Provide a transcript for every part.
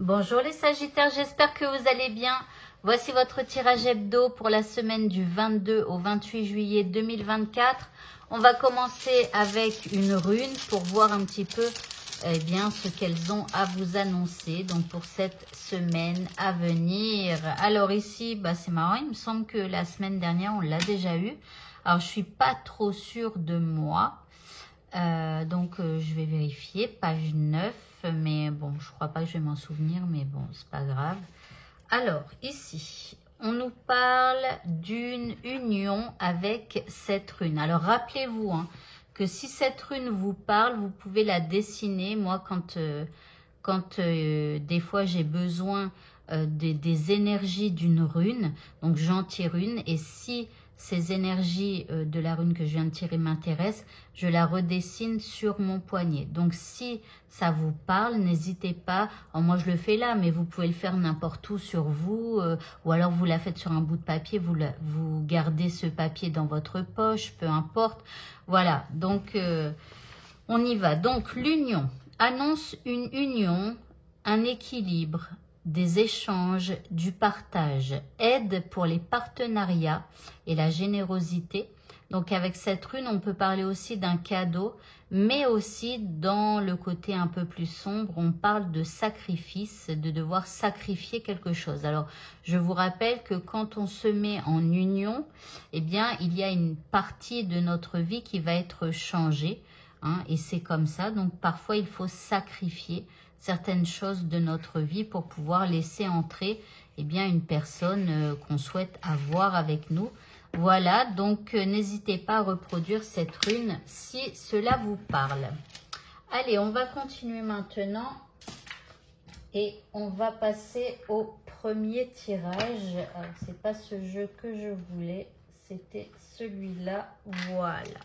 Bonjour les Sagittaires, j'espère que vous allez bien. Voici votre tirage hebdo pour la semaine du 22 au 28 juillet 2024. On va commencer avec une rune pour voir un petit peu bien, ce qu'elles ont à vous annoncer donc pour cette semaine à venir. Alors ici, c'est marrant, il me semble que la semaine dernière, on l'a déjà eu. Alors, je suis pas trop sûre de moi. Je vais vérifier, page 9, mais bon, je crois pas que je vais m'en souvenir, mais bon, c'est pas grave. Alors, ici, on nous parle d'une union avec cette rune. Alors, rappelez-vous que si cette rune vous parle, vous pouvez la dessiner. Moi, quand des fois j'ai besoin des énergies d'une rune, donc j'en tire une, et si ces énergies de la rune que je viens de tirer m'intéressent, je la redessine sur mon poignet. Donc si ça vous parle, n'hésitez pas. Alors, moi je le fais là, mais vous pouvez le faire n'importe où sur vous, ou alors vous la faites sur un bout de papier, vous gardez ce papier dans votre poche, peu importe. Voilà, donc on y va. Donc l'union annonce une union, un équilibre, des échanges, du partage, aide pour les partenariats et la générosité. Donc avec cette rune, on peut parler aussi d'un cadeau, mais aussi dans le côté un peu plus sombre, on parle de sacrifice, de devoir sacrifier quelque chose. Alors, je vous rappelle que quand on se met en union, eh bien, il y a une partie de notre vie qui va être changée, et c'est comme ça. Donc, parfois, il faut sacrifier certaines choses de notre vie pour pouvoir laisser entrer une personne qu'on souhaite avoir avec nous. Voilà, donc n'hésitez pas à reproduire cette rune si cela vous parle. Allez, on va continuer maintenant et on va passer au premier tirage. Alors, c'est pas ce jeu que je voulais, c'était celui-là. Voilà.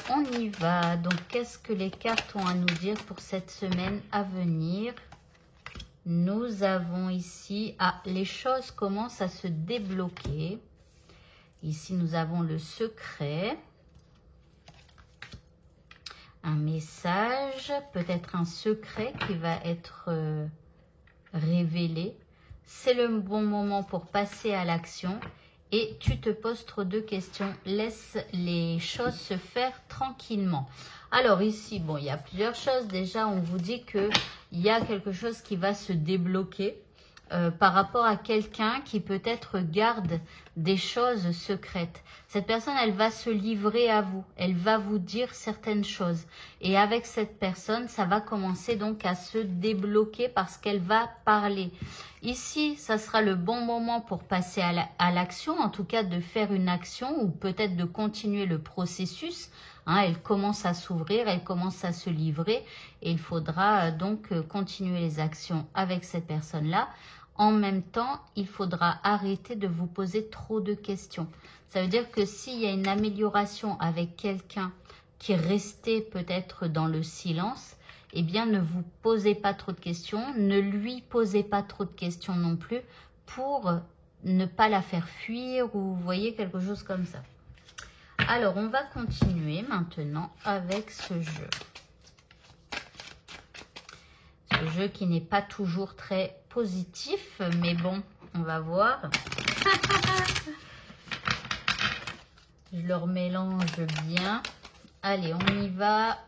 On y va. Donc, qu'est-ce que les cartes ont à nous dire pour cette semaine à venir? Nous avons ici... les choses commencent à se débloquer. Ici, nous avons le secret. Un message, peut-être un secret qui va être révélé. C'est le bon moment pour passer à l'action. Et tu te poses trop de questions. Laisse les choses se faire tranquillement. Alors ici, bon, il y a plusieurs choses. Déjà, on vous dit qu'il y a quelque chose qui va se débloquer par rapport à quelqu'un qui peut-être garde des choses secrètes. Cette personne, elle va se livrer à vous. Elle va vous dire certaines choses. Et avec cette personne, ça va commencer donc à se débloquer parce qu'elle va parler. Ici, ça sera le bon moment pour passer à l'action, en tout cas de faire une action ou peut-être de continuer le processus. Elle commence à s'ouvrir, elle commence à se livrer et il faudra donc continuer les actions avec cette personne-là. En même temps, il faudra arrêter de vous poser trop de questions. Ça veut dire que s'il y a une amélioration avec quelqu'un qui restait peut-être dans le silence, eh bien, ne vous posez pas trop de questions, ne lui posez pas trop de questions non plus pour ne pas la faire fuir ou vous voyez quelque chose comme ça. Alors, on va continuer maintenant avec ce jeu. Ce jeu qui n'est pas toujours très positif, mais bon, on va voir. Je leur mélange bien. Allez, on y va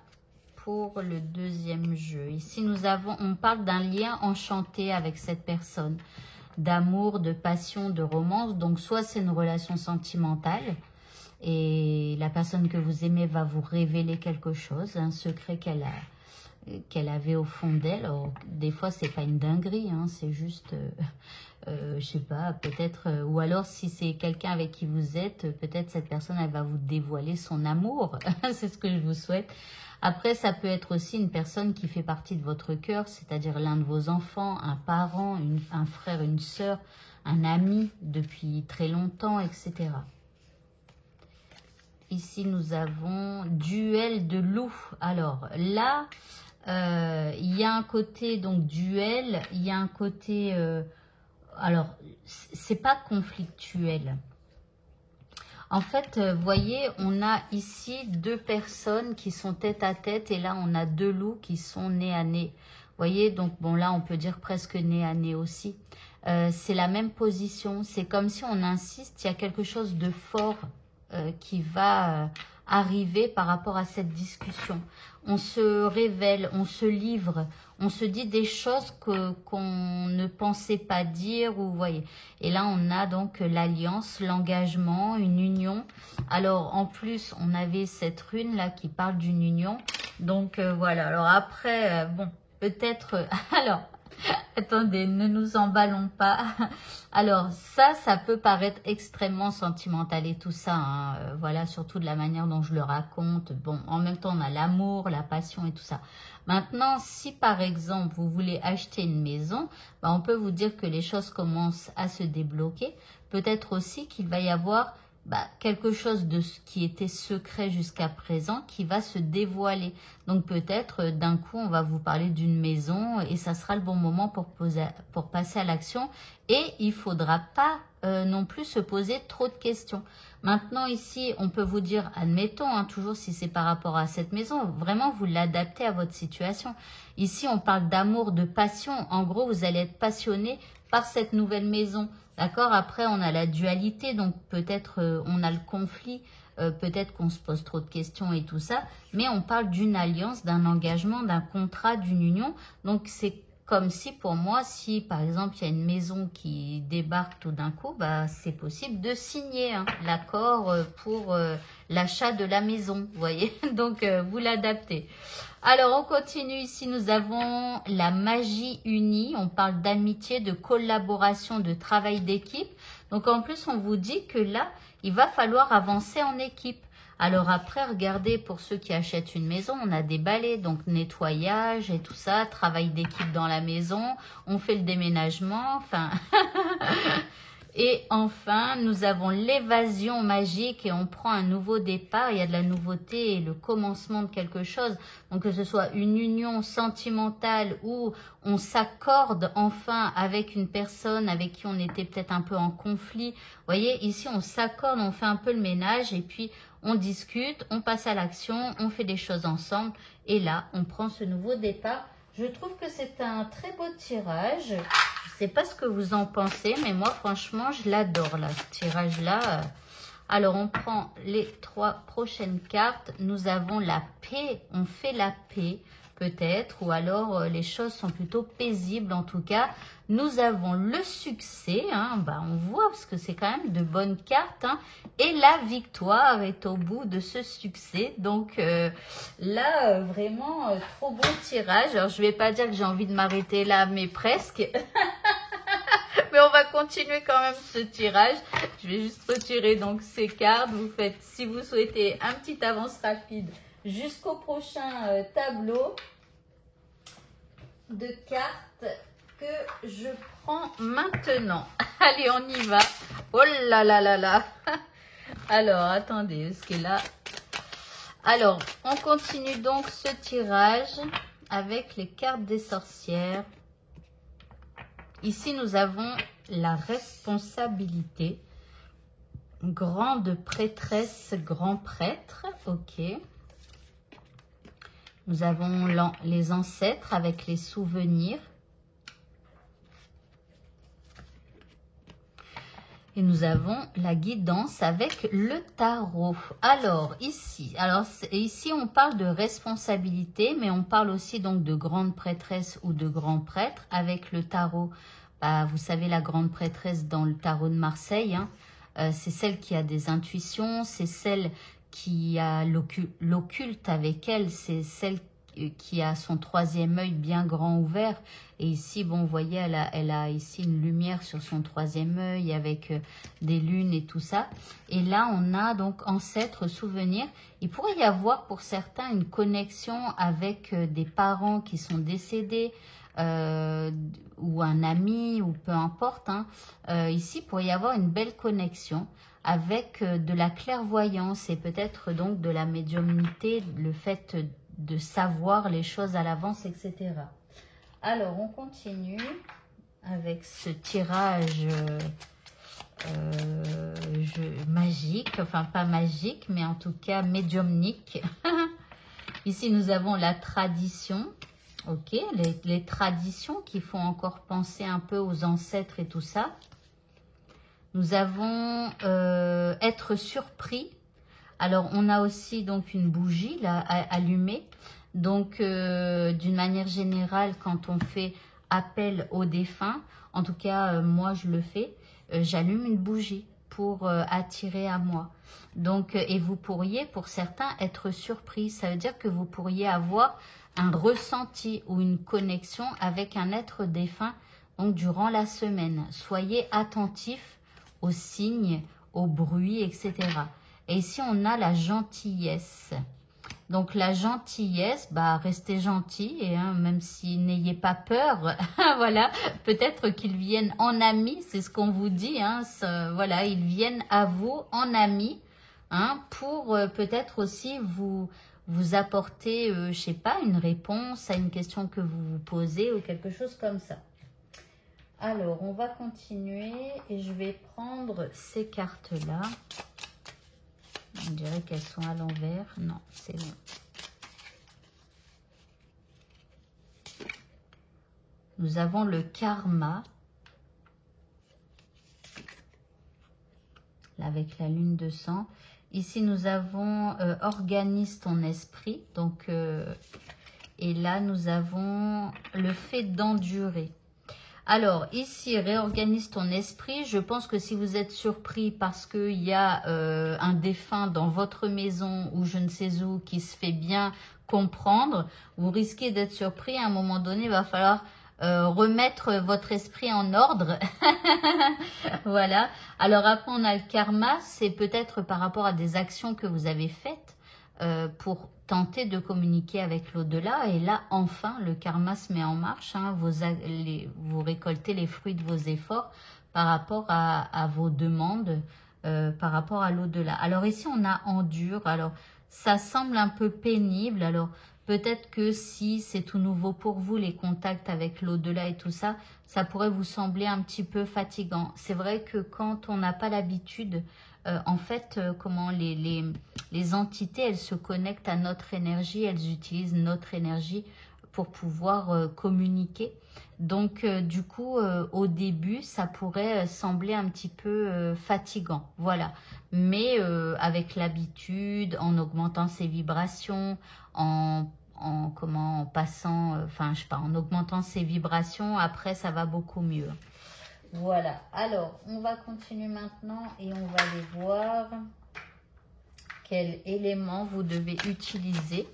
pour le deuxième jeu. Ici, on parle d'un lien enchanté avec cette personne. D'amour, de passion, de romance. Donc, soit c'est une relation sentimentale et la personne que vous aimez va vous révéler quelque chose, un secret qu'elle avait au fond d'elle. Des fois, c'est pas une dinguerie, c'est juste, je sais pas, peut-être, ou alors si c'est quelqu'un avec qui vous êtes, peut-être cette personne, elle va vous dévoiler son amour. C'est ce que je vous souhaite. Après, ça peut être aussi une personne qui fait partie de votre cœur, c'est-à-dire l'un de vos enfants, un parent, un frère, une sœur, un ami depuis très longtemps, etc. Ici, nous avons duel de loup. Alors là, il y a un côté donc duel, il y a un côté... alors, c'est pas conflictuel. En fait, vous voyez, on a ici deux personnes qui sont tête à tête et là, on a deux loups qui sont nez à nez. voyez, donc bon là on peut dire presque nez à nez aussi. C'est la même position, c'est comme si on insiste, il y a quelque chose de fort qui va arriver par rapport à cette discussion. On se révèle, on se livre, on se dit des choses qu'on ne pensait pas dire, ou vous voyez. Et là, on a donc l'alliance, l'engagement, une union. Alors, en plus, on avait cette rune là qui parle d'une union. Donc, voilà. Alors après, bon, peut-être... alors... Attendez, ne nous emballons pas. Alors, ça peut paraître extrêmement sentimental et tout ça. Hein. Voilà, surtout de la manière dont je le raconte. Bon, en même temps, on a l'amour, la passion et tout ça. Maintenant, si par exemple, vous voulez acheter une maison, on peut vous dire que les choses commencent à se débloquer. Peut-être aussi qu'il va y avoir quelque chose de ce qui était secret jusqu'à présent qui va se dévoiler. Donc peut-être d'un coup on va vous parler d'une maison et ça sera le bon moment pour passer à l'action. Et il ne faudra pas non plus se poser trop de questions. Maintenant ici on peut vous dire, admettons, hein, toujours si c'est par rapport à cette maison, vraiment vous l'adaptez à votre situation. Ici on parle d'amour, de passion. En gros vous allez être passionné par cette nouvelle maison. D'accord? Après, on a la dualité, donc peut-être on a le conflit, peut-être qu'on se pose trop de questions et tout ça, mais on parle d'une alliance, d'un engagement, d'un contrat, d'une union. Donc, c'est comme si pour moi, si par exemple, il y a une maison qui débarque tout d'un coup, c'est possible de signer l'accord pour l'achat de la maison, vous voyez? Donc, vous l'adaptez. Alors, on continue ici, nous avons la magie unie. On parle d'amitié, de collaboration, de travail d'équipe. Donc, en plus, on vous dit que là, il va falloir avancer en équipe. Alors après, regardez, pour ceux qui achètent une maison, on a des balais, donc nettoyage et tout ça, travail d'équipe dans la maison, on fait le déménagement, enfin... Et enfin, nous avons l'évasion magique et on prend un nouveau départ. Il y a de la nouveauté et le commencement de quelque chose. Donc que ce soit une union sentimentale où on s'accorde enfin avec une personne avec qui on était peut-être un peu en conflit. Vous voyez, ici on s'accorde, on fait un peu le ménage et puis on discute, on passe à l'action, on fait des choses ensemble. Et là, on prend ce nouveau départ. Je trouve que c'est un très beau tirage. Je ne sais pas ce que vous en pensez, mais moi, franchement, je l'adore, là, ce tirage-là. Alors, on prend les 3 prochaines cartes. Nous avons la paix. On fait la paix, peut-être. Ou alors, les choses sont plutôt paisibles, en tout cas. Nous avons le succès. On voit, parce que c'est quand même de bonnes cartes. Et la victoire est au bout de ce succès. Donc, là, vraiment, trop bon tirage. Alors, je ne vais pas dire que j'ai envie de m'arrêter là, mais presque. Mais on va continuer quand même ce tirage. Je vais juste retirer donc ces cartes. Vous faites, si vous souhaitez, un petit avance rapide jusqu'au prochain tableau de cartes que je prends maintenant. Allez, on y va. Oh là là là là. Alors, attendez, parce que là... Alors, on continue donc ce tirage avec les cartes des sorcières. Ici, nous avons la responsabilité. Grande prêtresse, grand prêtre. Ok. Nous avons les ancêtres avec les souvenirs. Et nous avons la guidance avec le tarot. Alors, ici on parle de responsabilité, mais on parle aussi donc de grande prêtresse ou de grand prêtre avec le tarot. Vous savez, la grande prêtresse dans le tarot de Marseille, c'est celle qui a des intuitions, c'est celle qui a l'occulte avec elle, c'est celle qui a son 3e œil bien grand ouvert. Et ici, bon, vous voyez, elle a ici une lumière sur son 3e œil avec des lunes et tout ça. Et là, on a donc ancêtres, souvenirs. Il pourrait y avoir pour certains une connexion avec des parents qui sont décédés, ou un ami, ou peu importe. Ici, il pourrait y avoir une belle connexion avec de la clairvoyance et peut-être donc de la médiumnité, le fait de savoir les choses à l'avance, etc. Alors, on continue avec ce tirage magique, enfin pas magique, mais en tout cas médiumnique. Ici, nous avons la tradition. Ok, les traditions qui font encore penser un peu aux ancêtres et tout ça. Nous avons être surpris. Alors, on a aussi donc une bougie là, allumée. Donc, d'une manière générale, quand on fait appel aux défunts, en tout cas, moi, je le fais, j'allume une bougie pour attirer à moi. Donc, et vous pourriez, pour certains, être surpris. Ça veut dire que vous pourriez avoir un ressenti ou une connexion avec un être défunt donc, durant la semaine. Soyez attentifs aux signes, aux bruits, etc. Et ici, on a la gentillesse. Donc, la gentillesse, bah, restez gentil, et, hein, même si n'ayez pas peur, voilà, peut-être qu'ils viennent en amis, c'est ce qu'on vous dit, hein, voilà, ils viennent à vous en amis, hein, pour peut-être aussi vous apporter, je sais pas, une réponse à une question que vous vous posez ou quelque chose comme ça. Alors, on va continuer et je vais prendre ces cartes-là. On dirait qu'elles sont à l'envers. Non, c'est bon. Nous avons le karma. Là, avec la lune de sang. Ici, nous avons organise ton esprit. Donc, et là, nous avons le fait d'endurer. Alors, ici, réorganise ton esprit. Je pense que si vous êtes surpris parce qu'il y a un défunt dans votre maison ou je ne sais où qui se fait bien comprendre, vous risquez d'être surpris. À un moment donné, il va falloir remettre votre esprit en ordre. Voilà. Alors après, on a le karma. C'est peut-être par rapport à des actions que vous avez faites pour tenter de communiquer avec l'au-delà. Et là, enfin, le karma se met en marche. Hein, vous récoltez les fruits de vos efforts par rapport à vos demandes, par rapport à l'au-delà. Alors ici, on a endure. Alors, ça semble un peu pénible. Alors, peut-être que si c'est tout nouveau pour vous, les contacts avec l'au-delà et tout ça, ça pourrait vous sembler un petit peu fatigant. C'est vrai que quand on n'a pas l'habitude, en fait, comment les entités, elles se connectent à notre énergie, elles utilisent notre énergie pour pouvoir communiquer. Donc, du coup, au début, ça pourrait sembler un petit peu fatigant, voilà. Mais avec l'habitude, en augmentant ses vibrations, en passant, enfin, je sais pas, en augmentant ses vibrations, après, ça va beaucoup mieux. Voilà, alors on va continuer maintenant et on va aller voir quel élément vous devez utiliser.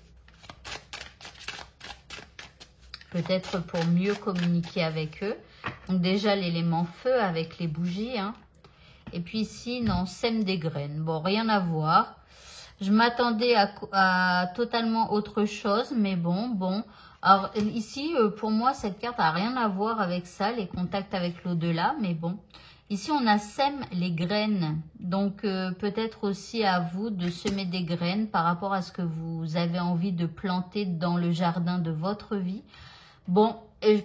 Peut-être pour mieux communiquer avec eux. Donc déjà l'élément feu avec les bougies. Hein. Et puis ici, non, sème des graines. Bon, rien à voir. Je m'attendais à totalement autre chose, mais bon. Alors ici, pour moi, cette carte n'a rien à voir avec ça, les contacts avec l'au-delà, mais bon. Ici, on a sème les graines. Donc, peut-être aussi à vous de semer des graines par rapport à ce que vous avez envie de planter dans le jardin de votre vie. Bon,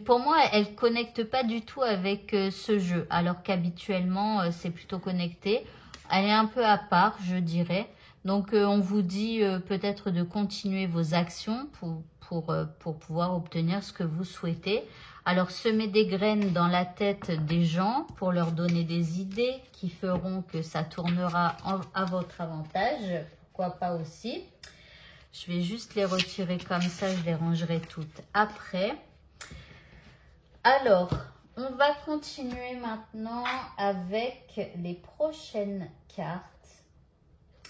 pour moi, elle ne connecte pas du tout avec ce jeu, alors qu'habituellement, c'est plutôt connecté. Elle est un peu à part, je dirais. Donc, on vous dit peut-être de continuer vos actions pour pouvoir obtenir ce que vous souhaitez. Alors, semez des graines dans la tête des gens pour leur donner des idées qui feront que ça tournera à votre avantage. Pourquoi pas aussi. Je vais juste les retirer comme ça, je les rangerai toutes après. Alors, on va continuer maintenant avec les prochaines cartes.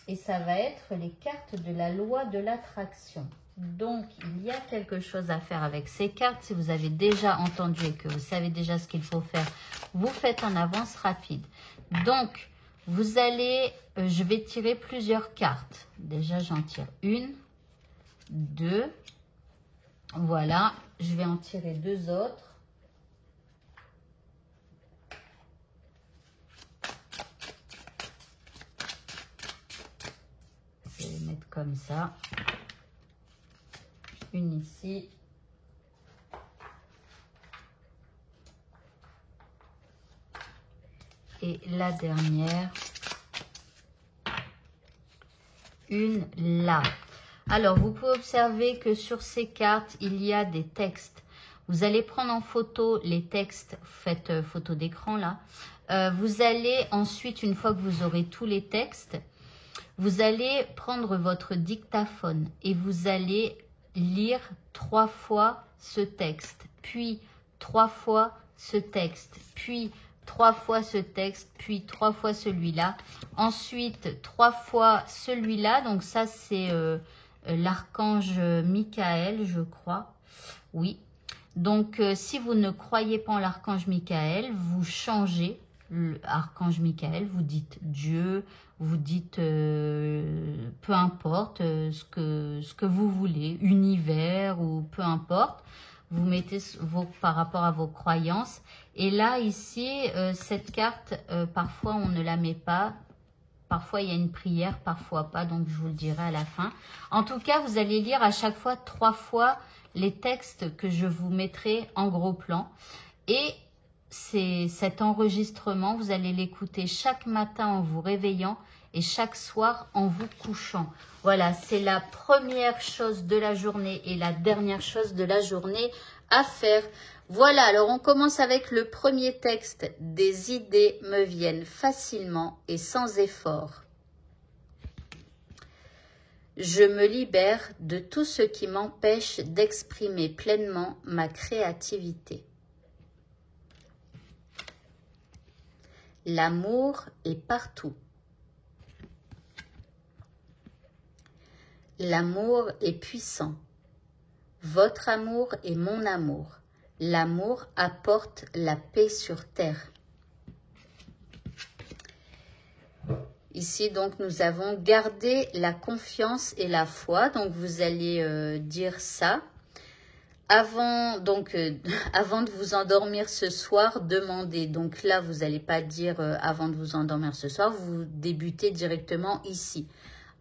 Et ça va être les cartes de la loi de l'attraction. Donc, il y a quelque chose à faire avec ces cartes. Si vous avez déjà entendu et que vous savez déjà ce qu'il faut faire, vous faites en avance rapide. Donc, vous allez, je vais tirer plusieurs cartes. Déjà, j'en tire une, deux. Voilà, je vais en tirer deux autres. Je vais les mettre comme ça. Une ici. Et la dernière. Une là. Alors, vous pouvez observer que sur ces cartes, il y a des textes. Vous allez prendre en photo les textes, faites photo d'écran là. Vous allez ensuite, une fois que vous aurez tous les textes, vous allez prendre votre dictaphone et vous allez lire 3 fois ce texte, puis 3 fois ce texte, puis 3 fois ce texte, puis 3 fois celui-là. Ensuite, 3 fois celui-là. Donc ça, c'est l'archange Michael, je crois. Oui. Donc, si vous ne croyez pas en l'archange Michael, vous changez l'archange Michael, vous dites Dieu, vous dites peu importe ce que vous voulez, univers ou peu importe. Vous mettez par rapport à vos croyances. Et là, ici, cette carte, parfois on ne la met pas. Parfois il y a une prière, parfois pas. Donc je vous le dirai à la fin. En tout cas, vous allez lire à chaque fois 3 fois les textes que je vous mettrai en gros plan. Et cet enregistrement, vous allez l'écouter chaque matin en vous réveillant et chaque soir en vous couchant. Voilà, c'est la première chose de la journée et la dernière chose de la journée à faire. Voilà, alors on commence avec le premier texte. Des idées me viennent facilement et sans effort. Je me libère de tout ce qui m'empêche d'exprimer pleinement ma créativité. L'amour est partout. L'amour est puissant. Votre amour est mon amour. L'amour apporte la paix sur terre. Ici, donc, nous avons gardé la confiance et la foi. Donc, vous allez dire ça. Avant de vous endormir ce soir, demandez. Donc là, vous n'allez pas dire avant de vous endormir ce soir. Vous débutez directement ici.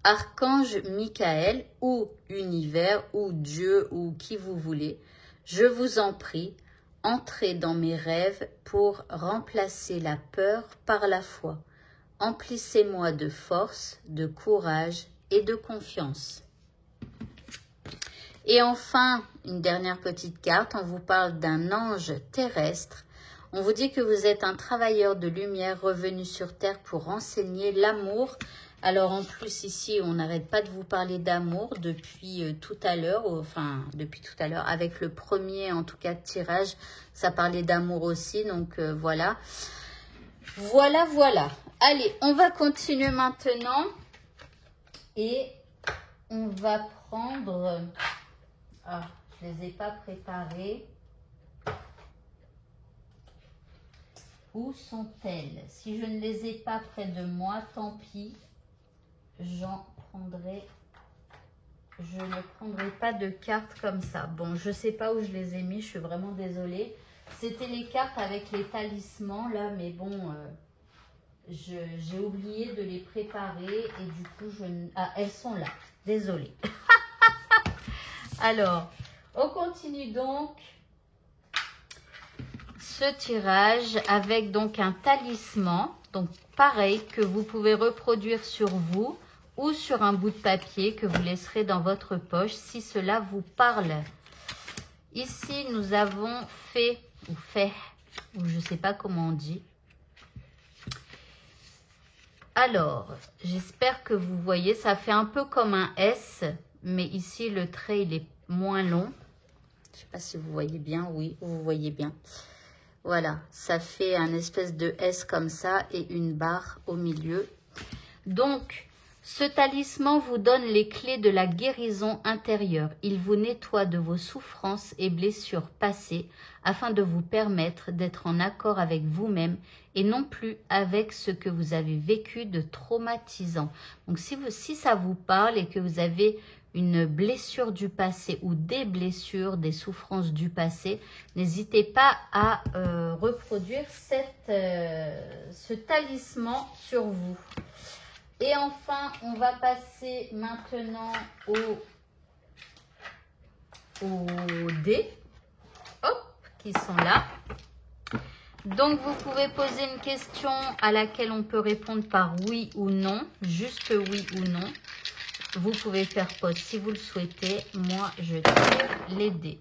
Archange Michael ou univers ou Dieu ou qui vous voulez, je vous en prie, entrez dans mes rêves pour remplacer la peur par la foi. Emplissez-moi de force, de courage et de confiance. Et enfin, une dernière petite carte, on vous parle d'un ange terrestre. On vous dit que vous êtes un travailleur de lumière revenu sur terre pour enseigner l'amour. Alors en plus ici, on n'arrête pas de vous parler d'amour depuis tout à l'heure, avec le premier en tout cas tirage, ça parlait d'amour aussi, donc voilà. Voilà. Allez, on va continuer maintenant et on va prendre... Ah, je ne les ai pas préparées. Où sont-elles? Si je ne les ai pas près de moi, tant pis. J'en prendrai. Je ne prendrai pas de cartes comme ça. Bon, je ne sais pas où je les ai mis. Je suis vraiment désolée. C'était les cartes avec les talismans là. Mais bon, j'ai oublié de les préparer. Et du coup, elles sont là. Désolée. Alors, on continue donc ce tirage avec donc un talisman. Donc, pareil que vous pouvez reproduire sur vous ou sur un bout de papier que vous laisserez dans votre poche si cela vous parle. Ici, nous avons fait, ou je ne sais pas comment on dit. Alors, j'espère que vous voyez, ça fait un peu comme un S, mais ici, le trait, il est moins long. Je ne sais pas si vous voyez bien, oui, vous voyez bien. Voilà, ça fait un espèce de S comme ça et une barre au milieu. Donc, ce talisman vous donne les clés de la guérison intérieure. Il vous nettoie de vos souffrances et blessures passées afin de vous permettre d'être en accord avec vous-même et non plus avec ce que vous avez vécu de traumatisant. Donc, si ça vous parle et que vous avez une blessure du passé ou des blessures, des souffrances du passé, n'hésitez pas à reproduire ce talisman sur vous. Et enfin, on va passer maintenant aux dés, qui sont là. Donc, vous pouvez poser une question à laquelle on peut répondre par oui ou non, juste oui ou non. Vous pouvez faire pause si vous le souhaitez. Moi, je tire les dés.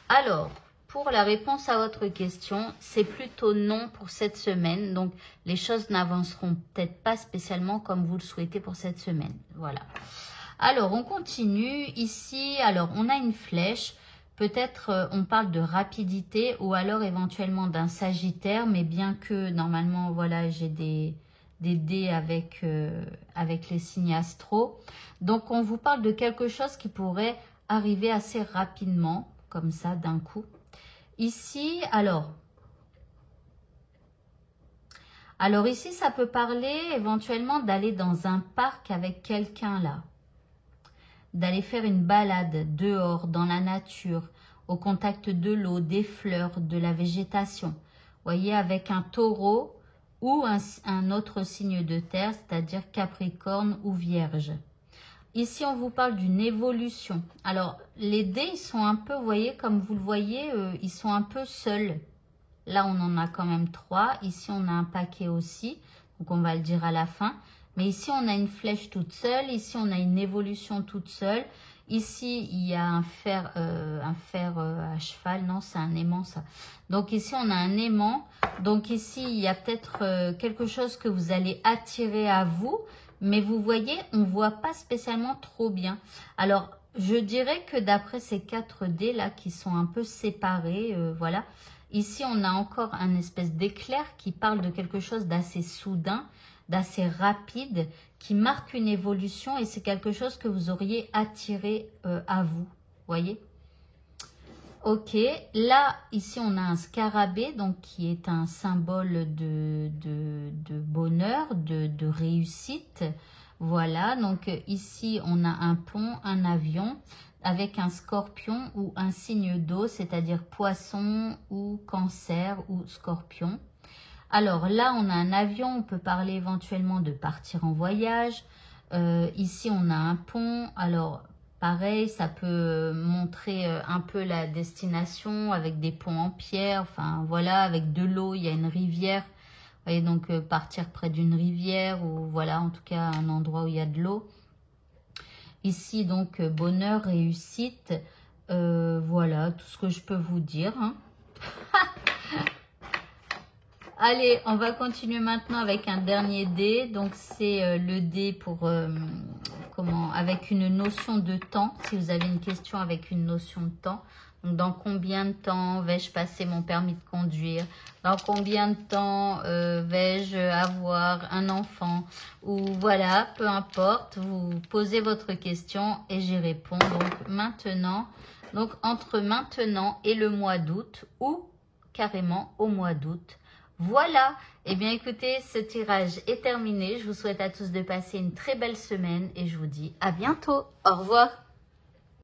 Alors, pour la réponse à votre question, c'est plutôt non pour cette semaine. Donc, les choses n'avanceront peut-être pas spécialement comme vous le souhaitez pour cette semaine. Voilà. Alors, on continue. Ici, alors, on a une flèche. Peut-être on parle de rapidité ou alors éventuellement d'un sagittaire. Mais bien que, normalement, voilà, j'ai des dés avec les signes astro. Donc, on vous parle de quelque chose qui pourrait arriver assez rapidement, comme ça, d'un coup. Ici, alors ici, ça peut parler éventuellement d'aller dans un parc avec quelqu'un là. D'aller faire une balade dehors, dans la nature, au contact de l'eau, des fleurs, de la végétation. Vous voyez, avec un taureau ou un autre signe de terre, c'est-à-dire Capricorne ou Vierge. Ici, on vous parle d'une évolution. Alors, les dés, ils sont un peu, vous voyez, comme vous le voyez, ils sont un peu seuls. Là, on en a quand même 3. Ici, on a un paquet aussi. Donc, on va le dire à la fin. Mais ici, on a une flèche toute seule. Ici, on a une évolution toute seule. Ici, il y a un fer à cheval. Non, c'est un aimant, ça. Donc, ici, on a un aimant. Donc, ici, il y a peut-être quelque chose que vous allez attirer à vous. Mais vous voyez, on ne voit pas spécialement trop bien. Alors, je dirais que d'après ces 4 dés là qui sont un peu séparés, voilà. Ici, on a encore un espèce d'éclair qui parle de quelque chose d'assez soudain, d'assez rapide, qui marque une évolution et c'est quelque chose que vous auriez attiré à vous. Voyez? Ok, là, ici, on a un scarabée, donc qui est un symbole de bonheur, de réussite. Voilà, donc ici, on a un pont, un avion, avec un scorpion ou un signe d'eau, c'est-à-dire poisson ou cancer ou scorpion. Alors là, on a un avion, on peut parler éventuellement de partir en voyage. Ici, on a un pont, alors... Pareil, ça peut montrer un peu la destination avec des ponts en pierre. Enfin, voilà, avec de l'eau, il y a une rivière. Vous voyez, donc partir près d'une rivière ou voilà, en tout cas, un endroit où il y a de l'eau. Ici, donc, bonheur, réussite. Voilà, tout ce que je peux vous dire. Hein. Allez, on va continuer maintenant avec un dernier dé. Donc, c'est le dé pour... avec une notion de temps, si vous avez une question avec une notion de temps. Donc, dans combien de temps vais-je passer mon permis de conduire? Dans combien de temps vais-je avoir un enfant? Ou voilà, peu importe, vous posez votre question et j'y réponds. Donc, maintenant, donc entre maintenant et le mois d'août ou carrément au mois d'août. Voilà, eh bien écoutez, ce tirage est terminé. Je vous souhaite à tous de passer une très belle semaine et je vous dis à bientôt. Au revoir.